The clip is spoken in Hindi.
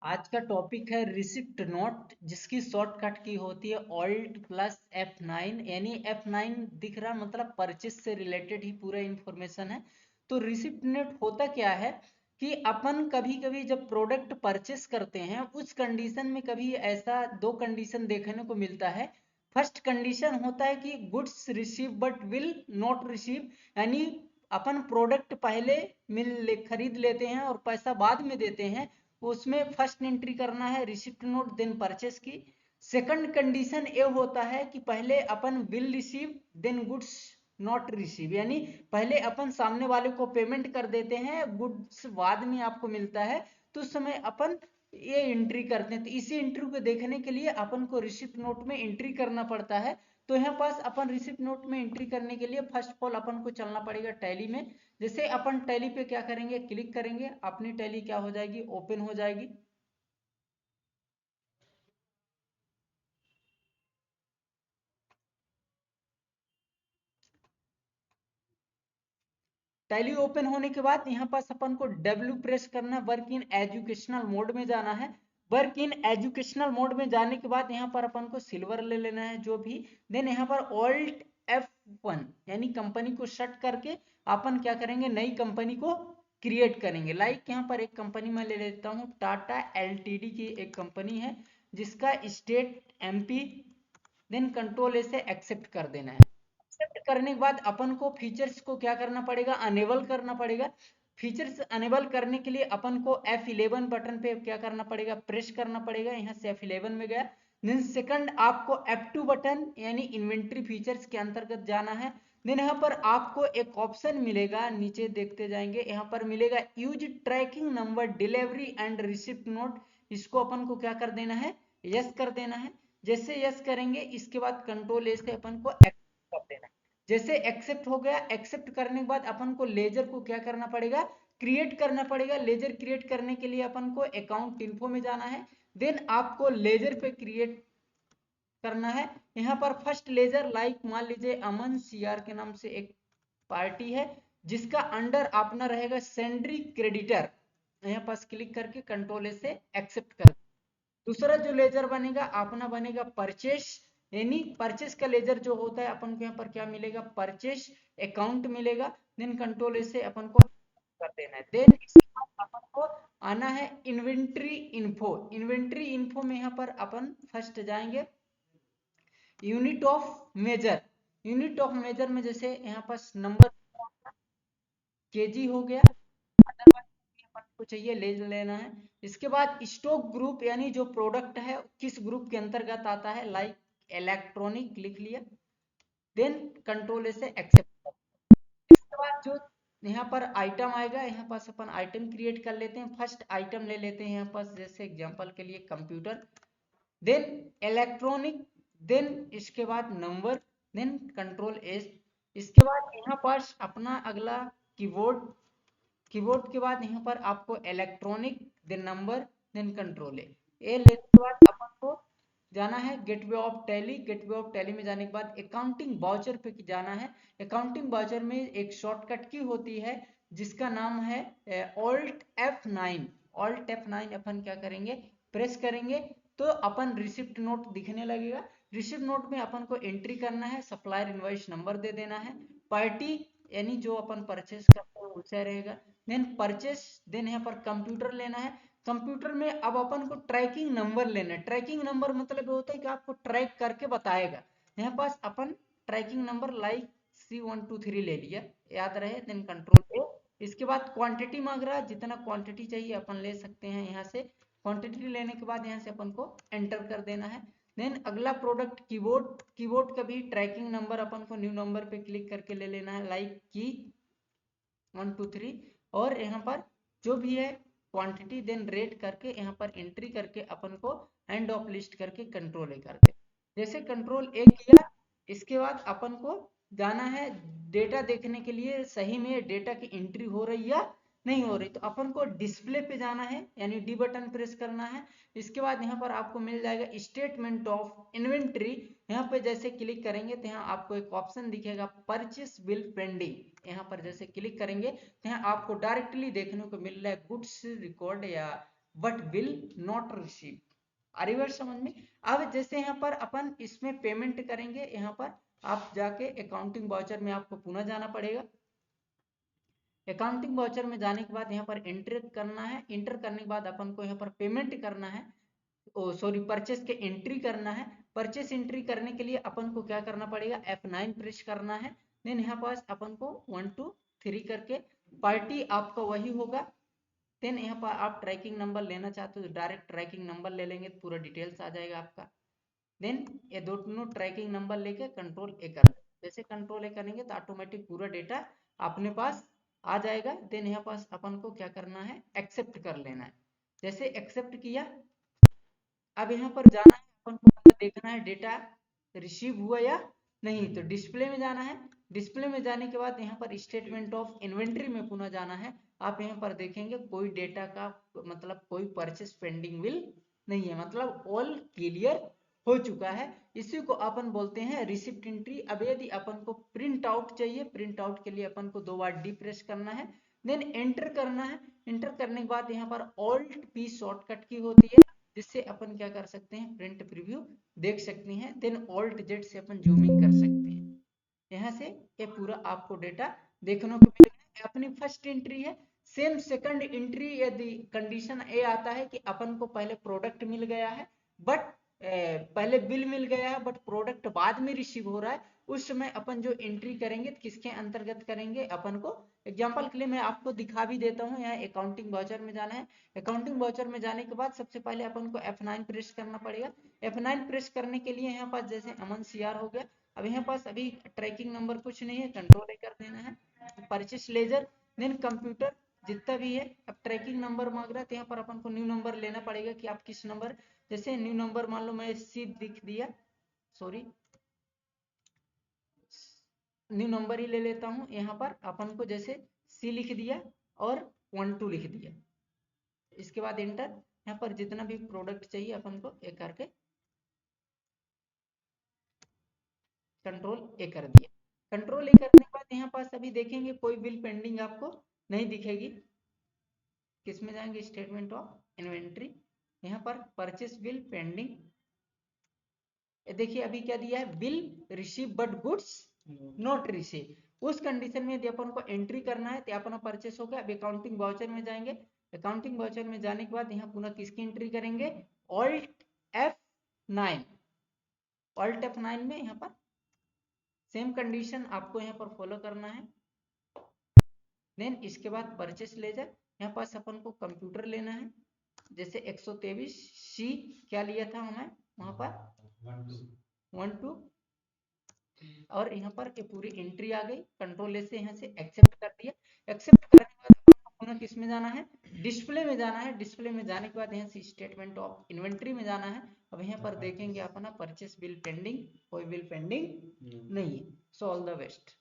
आज का टॉपिक है रिसिप्ट नोट, जिसकी शॉर्टकट की होती है ऑल्ट प्लस F9। यानी F9 दिख रहा मतलब परचेस से रिलेटेड ही पूरा इंफॉर्मेशन है। तो रिसिप्ट नोट होता क्या है कि अपन कभी कभी जब प्रोडक्ट परचेस करते हैं उस कंडीशन में कभी ऐसा दो कंडीशन देखने को मिलता है। फर्स्ट कंडीशन होता है कि goods receive but will not receive, यानी अपन प्रोडक्ट पहले खरीद लेते हैं और पैसा बाद में देते हैं। उसमें फर्स्ट एंट्री करना है रिसिप्ट नोट देन परचेस की। सेकंड कंडीशन ये होता है कि पहले अपन will receive then goods not receive, यानी पहले अपन सामने वाले को पेमेंट कर देते हैं, गुड्स बाद में आपको मिलता है। तो उस समय अपन ये एंट्री करते हैं। तो इसी एंट्री को देखने के लिए अपन को रिसिप्ट नोट में एंट्री करना पड़ता है। तो यहाँ पास अपन रिसिप्ट नोट में एंट्री करने के लिए फर्स्ट ऑफ ऑल अपन को चलना पड़ेगा टैली में। जैसे अपन टैली पे क्या करेंगे, क्लिक करेंगे, अपनी टैली क्या हो जाएगी, ओपन हो जाएगी। टैली ओपन होने के बाद यहाँ पास अपन को W प्रेस करना है, वर्क इन एजुकेशनल मोड में जाना है। वर्क इन एजुकेशनल मोड में जाने के बाद यहाँ पर अपन को सिल्वर ले लेना है जो भी। देन यहाँ पर ऑल्ट F1 यानी कंपनी को शट करके अपन क्या करेंगे, नई कंपनी को क्रिएट करेंगे। लाइक यहाँ पर एक कंपनी मैं ले लेता हूँ, टाटा LTD की एक कंपनी है जिसका state MP। Then control A से एक्सेप्ट कर देना है। एक्सेप्ट करने के बाद अपन को फीचर्स को क्या करना पड़ेगा, अनेबल करना पड़ेगा। फीचर्स अनेबल करने के लिए अपन को F11 बटन पे क्या करना पड़ेगा, प्रेस करना पड़ेगा। यहाँ से F11 में गया। देन सेकंड आपको F2 बटन यानी इन्वेंट्री फीचर्स के अंतर्गत जाना है। देन यहाँ पर आपको एक ऑप्शन मिलेगा, नीचे देखते जाएंगे, यहाँ पर मिलेगा use tracking number delivery and receipt note. इसको अपन को क्या कर देना है, यस कर देना है। जैसे यस करेंगे इसके बाद कंट्रोल ए से अपन को एक्सेप्ट कर देना है। जैसे एक्सेप्ट हो गया, एक्सेप्ट करने के बाद अपन को लेजर को क्या करना पड़ेगा, क्रिएट करना पड़ेगा। लेजर क्रिएट करने के लिए अपन को अकाउंट इन्फो में जाना है। देन आपको लेजर पे क्रिएट करना है। यहाँ पर फर्स्ट लेजर लाइक मान लीजिए अमन CR के नाम से एक पार्टी है जिसका अंडर अपना रहेगा सेंड्री क्रेडिटर। यहाँ पास क्लिक करके कंट्रोल ए से एक्सेप्ट कर। दूसरा जो लेजर बनेगा अपना बनेगा परचेस, यानी परचेस का लेजर जो होता है अपन को यहाँ पर क्या मिलेगा, परचेस अकाउंट मिलेगा। देन कंट्रोल से अपन को कर देना है। देन इसके बाद अपन को आना है इन्वेंट्री इन्फो। इन्वेंट्री इन्फो में यहाँ पर अपन फर्स्ट जाएंगे unit of measure. Unit of measure में जैसे यहाँ पास नंबर केजी हो गया, को चाहिए ले लेना है। इसके बाद स्टॉक ग्रुप यानी जो प्रोडक्ट है किस ग्रुप के अंतर्गत आता है, लाइक इलेक्ट्रॉनिक लिख लिया। देन कंट्रोल से एक्सेप्ट। इसके बाद जो यहाँ पर आइटम आएगा, यहाँ पास अपन आइटम क्रिएट कर लेते हैं। फर्स्ट आइटम ले लेते हैं यहाँ पास, जैसे एग्जांपल के लिए कंप्यूटर। देन इलेक्ट्रॉनिक, देन इसके बाद नंबर, देन कंट्रोल एस। इसके बाद यहाँ पास अपना अगला कीबोर्ड। कीबोर्ड के बाद यहाँ पर आपको electronic, then number, then control है। ये लेने के बाद अपन को जाना है gateway of Tally. Gateway of Tally में जाने के बाद अकाउंटिंग वाउचर पे जाना है। अकाउंटिंग वाउचर में एक शॉर्टकट की होती है जिसका नाम है ऑल्ट F9। ऑल्ट F9 अपन क्या करेंगे, प्रेस करेंगे तो अपन रिसिप्ट नोट दिखने लगेगा। रिसिप्ट नोट में अपन को एंट्री करना है, सप्लायर इनवॉइस नंबर दे देना है, पार्टी यानी जो अपन परचेस करते हैं उससे रहेगा। देन परचेस, देन यहाँ पर कंप्यूटर लेना है। कंप्यूटर में अब अपन को ट्रैकिंग नंबर लेना है। ट्रैकिंग नंबर मतलब होता है कि आपको ट्रैक करके बताएगा। यहाँ पास अपन ट्रैकिंग नंबर लाइक C123 ले लिया, याद रहे। Then control A. इसके बाद क्वांटिटी मांग रहा है, जितना क्वांटिटी चाहिए अपन ले सकते हैं यहाँ से। क्वांटिटी लेने के बाद यहाँ से अपन को एंटर कर देना है। देन अगला प्रोडक्ट कीबोर्ड। कीबोर्ड का भी ट्रैकिंग नंबर अपन को न्यू नंबर पे क्लिक करके ले लेना है, लाइक की 123। और यहाँ पर जो भी है क्वांटिटी, देन रेट करके यहाँ पर एंट्री करके अपन को एंड ऑफ लिस्ट करके कंट्रोल ए करते। जैसे कंट्रोल ए किया, इसके बाद अपन को जाना है डेटा देखने के लिए सही में डेटा की एंट्री हो रही या नहीं हो रही। तो अपन को डिस्प्ले पे जाना है यानी डी बटन प्रेस करना है। इसके बाद यहाँ पर आपको मिल जाएगा स्टेटमेंट ऑफ इन्वेंट्री। यहाँ पे जैसे क्लिक करेंगे तो यहाँ आपको एक ऑप्शन दिखेगा परचेस बिल पेंडिंग। यहाँ पर जैसे क्लिक करेंगे तो यहाँ आपको डायरेक्टली देखने को मिल रहा है गुड्स रिकॉर्ड या बट विल नॉट रिसीव। आरिवर समझ में। अब जैसे यहाँ पर अपन इसमें पेमेंट करेंगे, यहाँ पर आप जाके अकाउंटिंग वाउचर में आपको पुनः जाना पड़ेगा। अकाउंटिंग वाउचर में जाने के बाद यहाँ पर एंटर करना है। एंटर करने के बाद अपन को यहाँ पर पेमेंट करना है, ओ सॉरी परचेस के एंट्री करना है। परचेस एंट्री करने के लिए अपन को क्या करना पड़ेगा, F9 प्रेस करना है। देन यहाँ पास अपन को 1 2 3 करके पार्टी आपका वही होगा। देन यहाँ पर आप ट्रैकिंग नंबर लेना चाहते हो तो डायरेक्ट ट्रैकिंग नंबर ले लेंगे तो पूरा डिटेल्स आ जाएगा आपका। देन ये दोनों ट्रैकिंग नंबर लेके कंट्रोल ए कर, जैसे कंट्रोल ए करेंगे तो ऑटोमेटिक पूरा डेटा अपने पास आ जाएगा। देन यहाँ पास अपन को क्या करना है, एक्सेप्ट कर लेना है। जैसे एक्सेप्ट किया, अब यहाँ पर जाना है, अपन को देखना है डेटा रिसीव हुआ या नहीं, तो डिस्प्ले में जाना है। डिस्प्ले में जाने के बाद यहाँ पर स्टेटमेंट ऑफ इन्वेंट्री में पुनः जाना है। आप यहाँ पर देखेंगे कोई डेटा का मतलब कोई परचेस पेंडिंग बिल नहीं है, मतलब ऑल क्लियर हो चुका है। इसी को अपन बोलते हैं रिसिप्ट एंट्री। अब यदि अपन को प्रिंट आउट चाहिए, प्रिंट आउट के लिए अपन को 2 बार डी प्रेस करना है, देन एंटर करना है। एंटर करने के बाद यहाँ पर ऑल्ट पी शॉर्टकट की होती है, जिससे अपन क्या कर सकते हैं, प्रिंट प्रीव्यू देख सकते हैं। देन ऑल्ट जेड से अपन जूमिंग कर सकते हैं। यहाँ से ये पूरा आपको डेटा देखने को मिलेगा। अपनी फर्स्ट एंट्री है। सेम सेकंड एंट्री यदि कंडीशन ए आता है कि अपन को पहले प्रोडक्ट मिल गया है बट पहले बिल मिल गया है बट प्रोडक्ट बाद में रिसीव हो रहा है, उस समय अपन जो एंट्री करेंगे तो किसके अंतर्गत करेंगे, अपन को एग्जांपल के लिए मैं आपको दिखा भी देता हूँ। यहाँ अकाउंटिंग वाउचर में जाना है। अकाउंटिंग वाउचर में जाने के बाद सबसे पहले अपन को F9 प्रेस करना पड़ेगा। F9 प्रेस करने के लिए यहाँ पास जैसे अमन CR हो गया। अब यहाँ पास अभी ट्रैकिंग नंबर कुछ नहीं है, कंट्रोल कर देना है। परचेस लेजर, देन कंप्यूटर जितना भी है। अब ट्रैकिंग नंबर मांग रहा है तो यहाँ पर अपन को न्यू नंबर लेना पड़ेगा कि आप किस नंबर, जैसे न्यू नंबर मान लो मैं C लिख दिया, सॉरी न्यू नंबर ही ले लेता हूँ। यहाँ पर अपन को जैसे C लिख दिया और 1 2 लिख दिया। इसके बाद एंटर। यहाँ पर जितना भी प्रोडक्ट चाहिए अपन को एक करके कंट्रोल ए कर दिया। कंट्रोल ए करने के बाद यहाँ पास अभी देखेंगे कोई बिल पेंडिंग आपको नहीं दिखेगी। किस में जाएंगे, स्टेटमेंट ऑफ इन्वेंट्री। यहाँ पर परचेस बिल पेंडिंग, देखिए अभी क्या दिया है, bill receive but goods not receive. उस कंडीशन में यदि अपन को एंट्री करना है तो अपना परचेस हो गया। अब अकाउंटिंग वाउचर में जाएंगे। अकाउंटिंग वाउचर में जाने के बाद यहाँ पुनः किसकी एंट्री करेंगे, ऑल्ट F9। ऑल्ट F9 में यहाँ पर सेम कंडीशन आपको यहाँ पर फॉलो करना है। देन इसके बाद परचेस लेजर, यहाँ पास अपन को कंप्यूटर लेना है। जैसे 123C क्या लिया था हमें वहां पर 1 2, और यहाँ पर ये पूरी एंट्री आ गई। कंट्रोल ए से यहाँ से एक्सेप्ट कर दिया। एक्सेप्ट करने के बाद पुनः किस में जाना है, डिस्प्ले में जाना है। डिस्प्ले में जाने के बाद यहाँ से स्टेटमेंट ऑफ इन्वेंट्री में जाना है। अब यहाँ पर देखेंगे अपना परचेस बिल पेंडिंग, कोई बिल पेंडिंग नहीं है। So all the best.